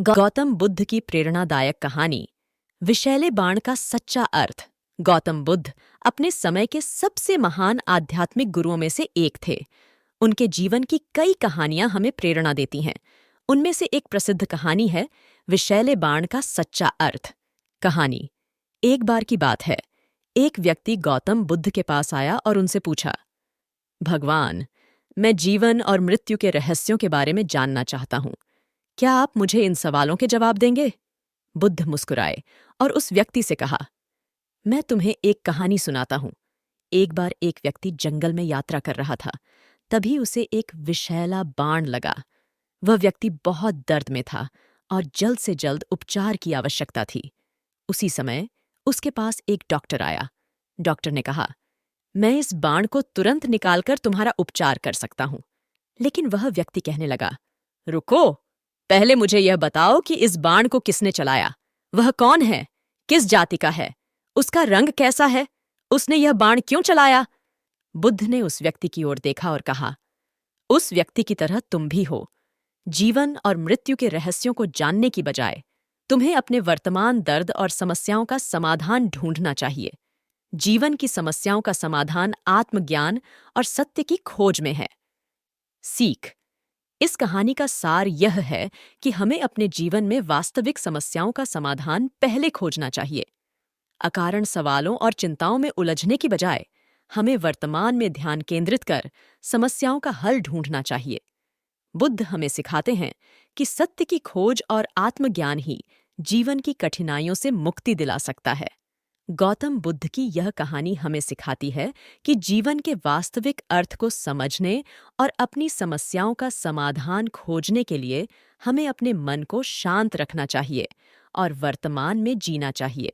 गौतम बुद्ध की प्रेरणादायक कहानी विषैले बाण का सच्चा अर्थ। गौतम बुद्ध अपने समय के सबसे महान आध्यात्मिक गुरुओं में से एक थे। उनके जीवन की कई कहानियां हमें प्रेरणा देती हैं। उनमें से एक प्रसिद्ध कहानी है विषैले बाण का सच्चा अर्थ। कहानी: एक बार की बात है, एक व्यक्ति गौतम बुद्ध के पास आया और उनसे पूछा, भगवान, मैं जीवन और मृत्यु के रहस्यों के बारे में जानना चाहता हूँ। क्या आप मुझे इन सवालों के जवाब देंगे? बुद्ध मुस्कुराए और उस व्यक्ति से कहा, मैं तुम्हें एक कहानी सुनाता हूं। एक बार एक व्यक्ति जंगल में यात्रा कर रहा था। तभी उसे एक विषैला बाण लगा। वह व्यक्ति बहुत दर्द में था और जल्द से जल्द उपचार की आवश्यकता थी। उसी समय उसके पास एक डॉक्टर आया। डॉक्टर ने कहा, मैं इस बाण को तुरंत निकालकर तुम्हारा उपचार कर सकता हूं। लेकिन वह व्यक्ति कहने लगा, रुको, पहले मुझे यह बताओ कि इस बाण को किसने चलाया? वह कौन है? किस जाति का है? उसका रंग कैसा है? उसने यह बाण क्यों चलाया? बुद्ध ने उस व्यक्ति की ओर देखा और कहा, उस व्यक्ति की तरह तुम भी हो। जीवन और मृत्यु के रहस्यों को जानने की बजाय तुम्हें अपने वर्तमान दर्द और समस्याओं का समाधान ढूंढना चाहिए। जीवन की समस्याओं का समाधान आत्मज्ञान और सत्य की खोज में है। सीख: इस कहानी का सार यह है कि हमें अपने जीवन में वास्तविक समस्याओं का समाधान पहले खोजना चाहिए। अकारण सवालों और चिंताओं में उलझने की बजाय हमें वर्तमान में ध्यान केंद्रित कर समस्याओं का हल ढूंढना चाहिए। बुद्ध हमें सिखाते हैं कि सत्य की खोज और आत्मज्ञान ही जीवन की कठिनाइयों से मुक्ति दिला सकता है। गौतम बुद्ध की यह कहानी हमें सिखाती है कि जीवन के वास्तविक अर्थ को समझने और अपनी समस्याओं का समाधान खोजने के लिए हमें अपने मन को शांत रखना चाहिए और वर्तमान में जीना चाहिए।